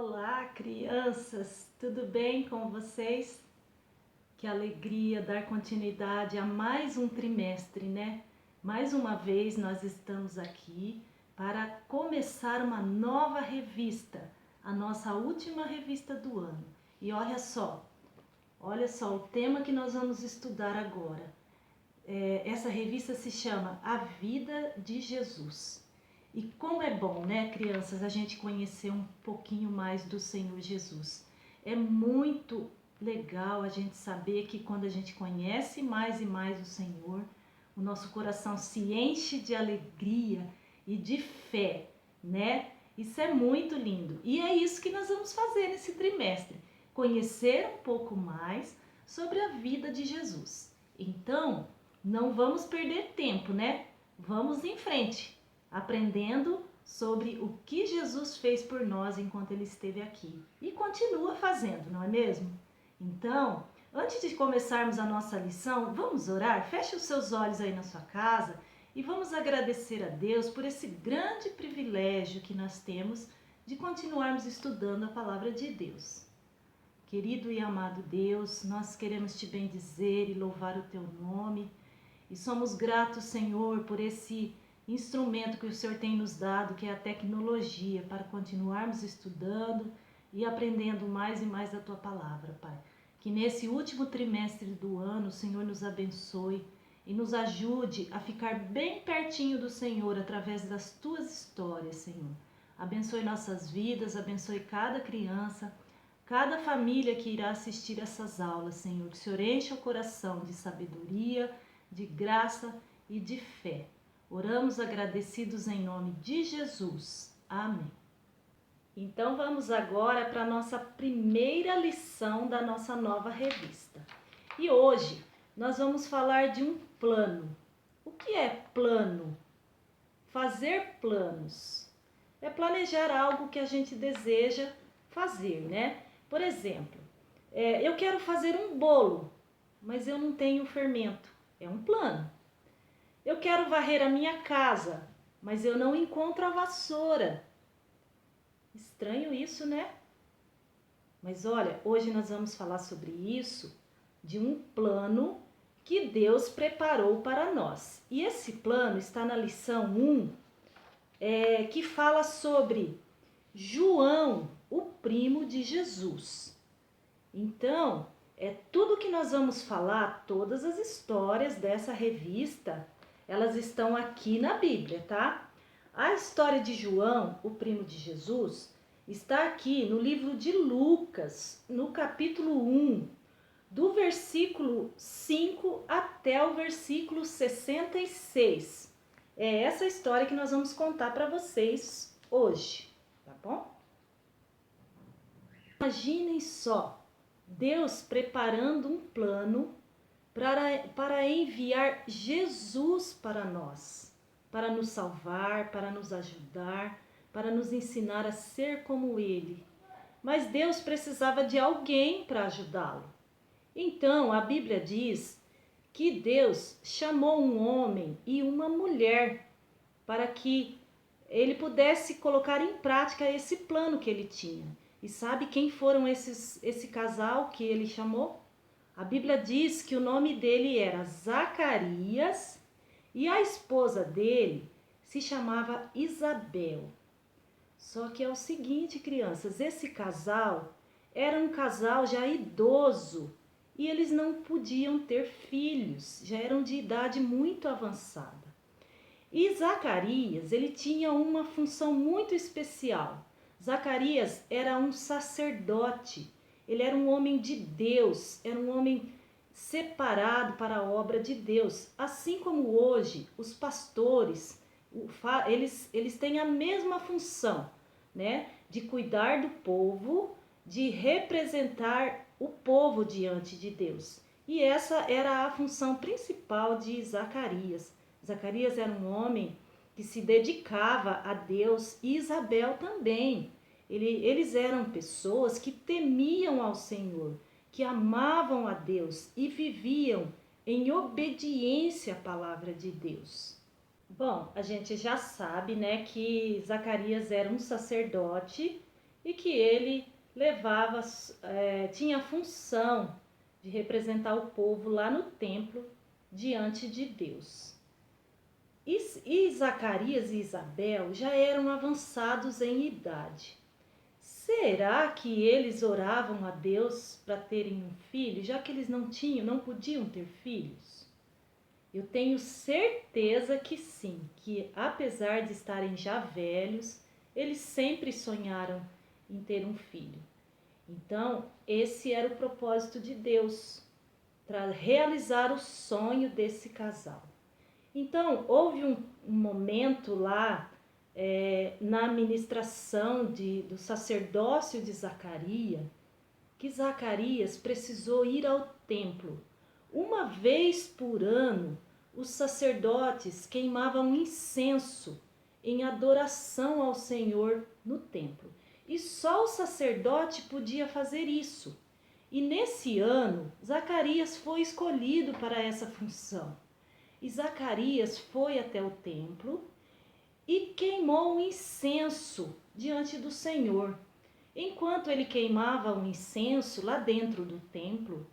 Olá, crianças! Tudo bem com vocês? Que alegria dar continuidade a mais um trimestre, né? Mais uma vez nós estamos aqui para começar uma nova revista, a nossa última revista do ano. E olha só o tema que nós vamos estudar agora. Essa revista se chama A Vida de Jesus. E como é bom, né, crianças, a gente conhecer um pouquinho mais do Senhor Jesus. É muito legal a gente saber que quando a gente conhece mais e mais o Senhor, o nosso coração se enche de alegria e de fé, né? Isso é muito lindo. E é isso que nós vamos fazer nesse trimestre, conhecer um pouco mais sobre a vida de Jesus. Então, não vamos perder tempo, né? Vamos em frente, aprendendo sobre o que Jesus fez por nós enquanto ele esteve aqui. E continua fazendo, não é mesmo? Então, antes de começarmos a nossa lição, vamos orar? Feche os seus olhos aí na sua casa e vamos agradecer a Deus por esse grande privilégio que nós temos de continuarmos estudando a palavra de Deus. Querido e amado Deus, nós queremos te bendizer e louvar o teu nome. E somos gratos, Senhor, por esse instrumento que o Senhor tem nos dado, que é a tecnologia, para continuarmos estudando e aprendendo mais e mais da Tua Palavra, Pai. Que nesse último trimestre do ano, o Senhor nos abençoe e nos ajude a ficar bem pertinho do Senhor através das Tuas histórias, Senhor. Abençoe nossas vidas, abençoe cada criança, cada família que irá assistir essas aulas, Senhor. Que o Senhor encha o coração de sabedoria, de graça e de fé. Oramos agradecidos em nome de Jesus. Amém. Então vamos agora para a nossa primeira lição da nossa nova revista. E hoje nós vamos falar de um plano. O que é plano? Fazer planos. É planejar algo que a gente deseja fazer, né? Por exemplo, eu quero fazer um bolo, mas eu não tenho fermento. É um plano. Eu quero varrer a minha casa, mas eu não encontro a vassoura. Estranho isso, né? Mas olha, hoje nós vamos falar sobre isso, de um plano que Deus preparou para nós. E esse plano está na lição 1, que fala sobre João, o primo de Jesus. Então, tudo que nós vamos falar, todas as histórias dessa revista, elas estão aqui na Bíblia, tá? A história de João, o primo de Jesus, está aqui no livro de Lucas, no capítulo 1, do versículo 5 até o versículo 66. É essa história que nós vamos contar para vocês hoje, tá bom? Imaginem só, Deus preparando um plano para enviar Jesus para nós, para nos salvar, para nos ajudar, para nos ensinar a ser como Ele. Mas Deus precisava de alguém para ajudá-lo. Então a Bíblia diz que Deus chamou um homem e uma mulher para que ele pudesse colocar em prática esse plano que ele tinha. E sabe quem foram esse casal que ele chamou? A Bíblia diz que o nome dele era Zacarias e a esposa dele se chamava Isabel. Só que é o seguinte, crianças, esse casal era um casal já idoso e eles não podiam ter filhos, já eram de idade muito avançada. E Zacarias, ele tinha uma função muito especial. Zacarias era um sacerdote, ele era um homem de Deus, era um homem separado para a obra de Deus. Assim como hoje, os pastores, eles têm a mesma função, né? De cuidar do povo, de representar o povo diante de Deus. E essa era a função principal de Zacarias. Zacarias era um homem que se dedicava a Deus e Isabel também. Eles eram pessoas que temiam ao Senhor, que amavam a Deus e viviam em obediência à palavra de Deus. Bom, a gente já sabe, né, que Zacarias era um sacerdote e que ele levava, tinha a função de representar o povo lá no templo diante de Deus. E Zacarias e Isabel já eram avançados em idade. Será que eles oravam a Deus para terem um filho, já que eles não podiam ter filhos? Eu tenho certeza que sim, que apesar de estarem já velhos, eles sempre sonharam em ter um filho. Então, esse era o propósito de Deus, para realizar o sonho desse casal. Então, houve um momento lá na administração do sacerdócio de Zacarias, que Zacarias precisou ir ao templo. Uma vez por ano, os sacerdotes queimavam incenso em adoração ao Senhor no templo. E só o sacerdote podia fazer isso. E nesse ano, Zacarias foi escolhido para essa função. E Zacarias foi até o templo e queimou um incenso diante do Senhor. Enquanto ele queimava um incenso lá dentro do templo,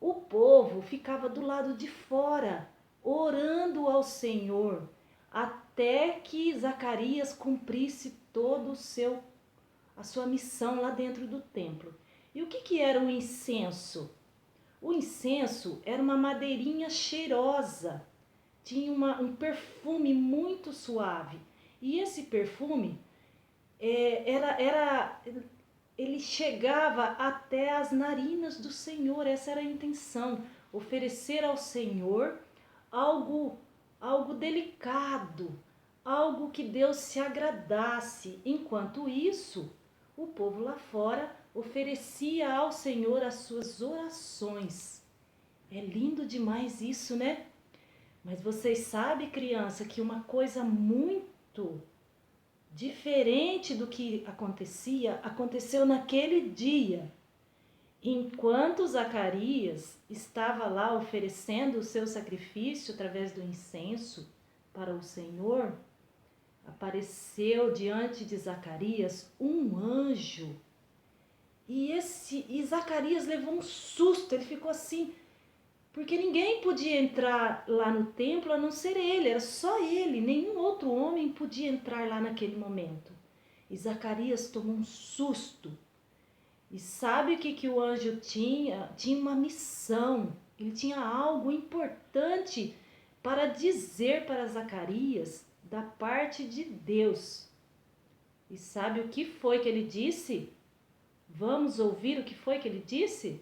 o povo ficava do lado de fora, orando ao Senhor, até que Zacarias cumprisse todo a sua missão lá dentro do templo. E o que era um incenso? O incenso era uma madeirinha cheirosa, tinha um perfume muito suave. E esse perfume ele chegava até as narinas do Senhor. Essa era a intenção, oferecer ao Senhor algo delicado, algo que Deus se agradasse. Enquanto isso, o povo lá fora oferecia ao Senhor as suas orações. É lindo demais isso, né? Mas vocês sabem, criança, que uma coisa muito diferente do que aconteceu naquele dia. Enquanto Zacarias estava lá oferecendo o seu sacrifício através do incenso para o Senhor, apareceu diante de Zacarias um anjo. E Zacarias levou um susto, ele ficou assim, porque ninguém podia entrar lá no templo a não ser ele, era só ele, nenhum outro homem podia entrar lá naquele momento. E Zacarias tomou um susto. E sabe o que o anjo tinha? Tinha uma missão, ele tinha algo importante para dizer para Zacarias da parte de Deus. E sabe o que foi que ele disse? Vamos ouvir o que foi que ele disse?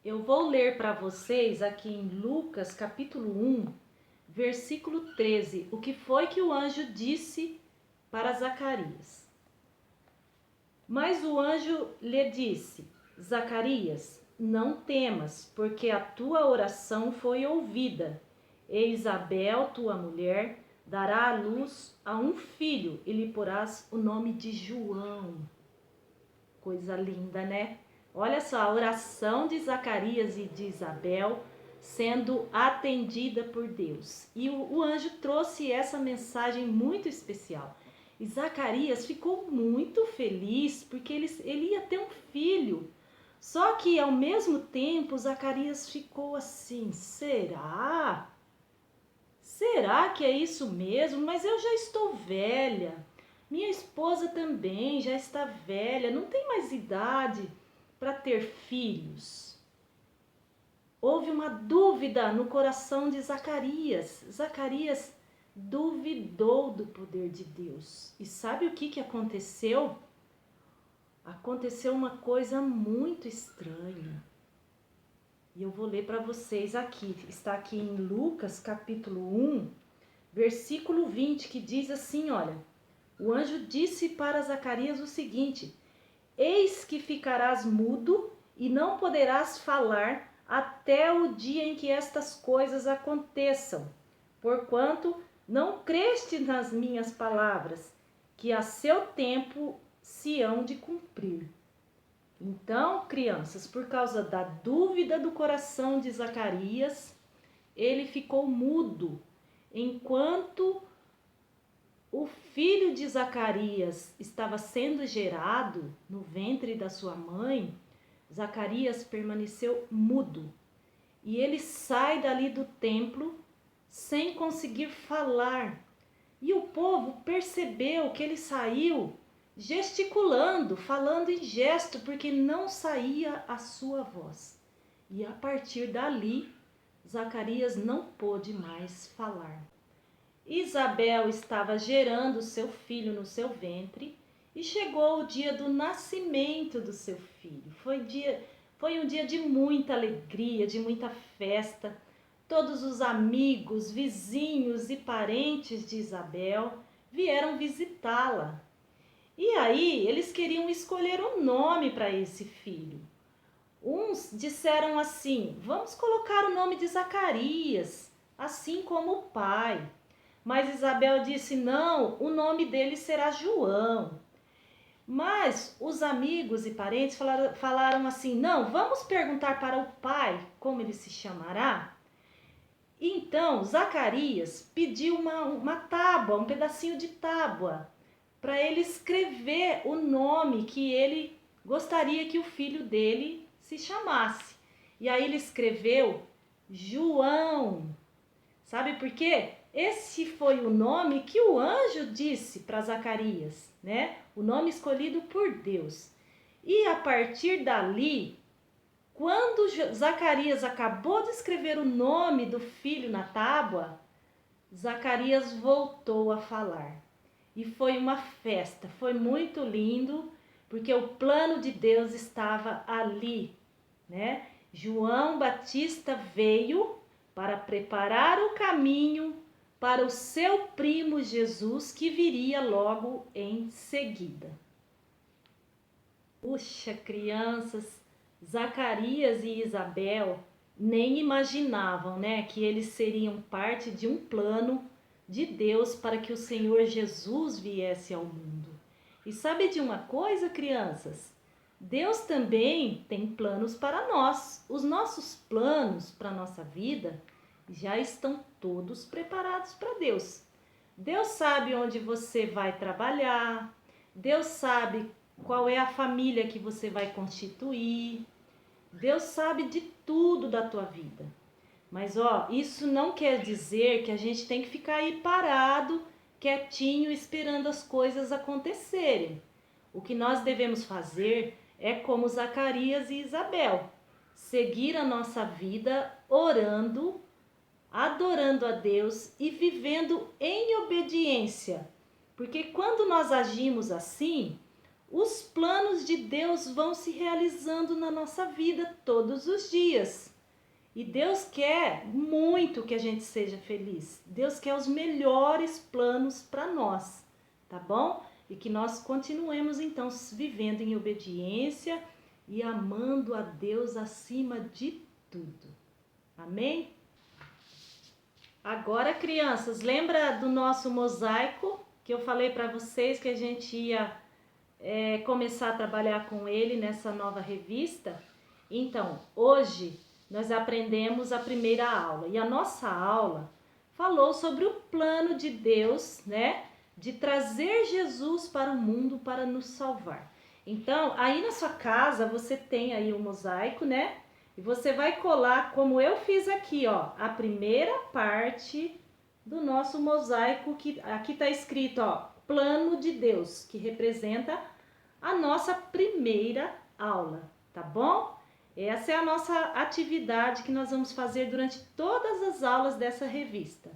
Eu vou ler para vocês aqui em Lucas capítulo 1, versículo 13, o que foi que o anjo disse para Zacarias. Mas o anjo lhe disse: Zacarias, não temas, porque a tua oração foi ouvida. E Isabel, tua mulher, dará à luz a um filho e lhe porás o nome de João. Coisa linda, né? Olha só, a oração de Zacarias e de Isabel sendo atendida por Deus. E o anjo trouxe essa mensagem muito especial. E Zacarias ficou muito feliz porque ele ia ter um filho. Só que ao mesmo tempo Zacarias ficou assim: será? Será que é isso mesmo? Mas eu já estou velha. Minha esposa também já está velha, não tem mais idade para ter filhos. Houve uma dúvida no coração de Zacarias. Zacarias duvidou do poder de Deus. E sabe o que aconteceu? Aconteceu uma coisa muito estranha. E eu vou ler para vocês aqui. Está aqui em Lucas capítulo 1, versículo 20, que diz assim, olha: o anjo disse para Zacarias o seguinte: eis que ficarás mudo e não poderás falar até o dia em que estas coisas aconteçam, porquanto não creste nas minhas palavras, que a seu tempo se hão de cumprir. Então, crianças, por causa da dúvida do coração de Zacarias, ele ficou mudo enquanto o filho de Zacarias estava sendo gerado no ventre da sua mãe, Zacarias permaneceu mudo. E ele sai dali do templo sem conseguir falar. E o povo percebeu que ele saiu gesticulando, falando em gesto, porque não saía a sua voz. E a partir dali, Zacarias não pôde mais falar. Isabel estava gerando seu filho no seu ventre e chegou o dia do nascimento do seu filho. Foi um dia de muita alegria, de muita festa. Todos os amigos, vizinhos e parentes de Isabel vieram visitá-la. E aí eles queriam escolher um nome para esse filho. Uns disseram assim: vamos colocar o nome de Zacarias, assim como o pai. Mas Isabel disse: não, o nome dele será João. Mas os amigos e parentes falaram assim: não, vamos perguntar para o pai como ele se chamará. Então Zacarias pediu uma tábua, um pedacinho de tábua, para ele escrever o nome que ele gostaria que o filho dele se chamasse. E aí ele escreveu João. Sabe por quê? Esse foi o nome que o anjo disse para Zacarias, né? O nome escolhido por Deus. E a partir dali, quando Zacarias acabou de escrever o nome do filho na tábua, Zacarias voltou a falar. E foi uma festa, foi muito lindo, porque o plano de Deus estava ali, né? João Batista veio para preparar o caminho para o seu primo Jesus, que viria logo em seguida. Puxa, crianças, Zacarias e Isabel nem imaginavam, né, que eles seriam parte de um plano de Deus para que o Senhor Jesus viesse ao mundo. E sabe de uma coisa, crianças? Deus também tem planos para nós. Os nossos planos para a nossa vida já estão todos preparados para Deus. Deus sabe onde você vai trabalhar, Deus sabe qual é a família que você vai constituir, Deus sabe de tudo da tua vida. Mas isso não quer dizer que a gente tem que ficar aí parado, quietinho, esperando as coisas acontecerem. O que nós devemos fazer é como Zacarias e Isabel, seguir a nossa vida orando, adorando a Deus e vivendo em obediência. Porque quando nós agimos assim, os planos de Deus vão se realizando na nossa vida todos os dias. E Deus quer muito que a gente seja feliz. Deus quer os melhores planos para nós, tá bom? E que nós continuemos então vivendo em obediência e amando a Deus acima de tudo. Amém? Agora, crianças, lembra do nosso mosaico que eu falei para vocês que a gente ia começar a trabalhar com ele nessa nova revista? Então, hoje nós aprendemos a primeira aula e a nossa aula falou sobre o plano de Deus, né, de trazer Jesus para o mundo para nos salvar. Então, aí na sua casa você tem aí o mosaico, né? E você vai colar, como eu fiz aqui, a primeira parte do nosso mosaico, que aqui está escrito, plano de Deus, que representa a nossa primeira aula, tá bom? Essa é a nossa atividade que nós vamos fazer durante todas as aulas dessa revista.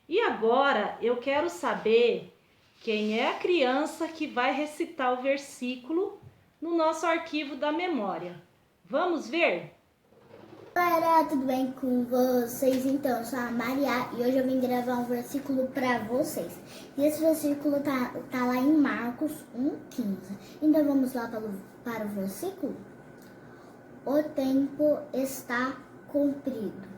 E agora eu quero saber quem é a criança que vai recitar o versículo no nosso arquivo da memória. Vamos ver? Galera, tudo bem com vocês? Então, eu sou a Maria e hoje eu vim gravar um versículo para vocês. E esse versículo tá lá em Marcos 1,15. Então vamos lá para o versículo? O tempo está cumprido.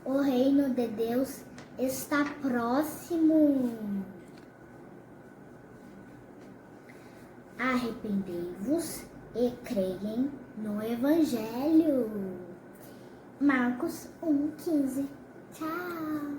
O reino de Deus está próximo. Arrependei-vos e creem no Evangelho. Marcos 1,15. Tchau!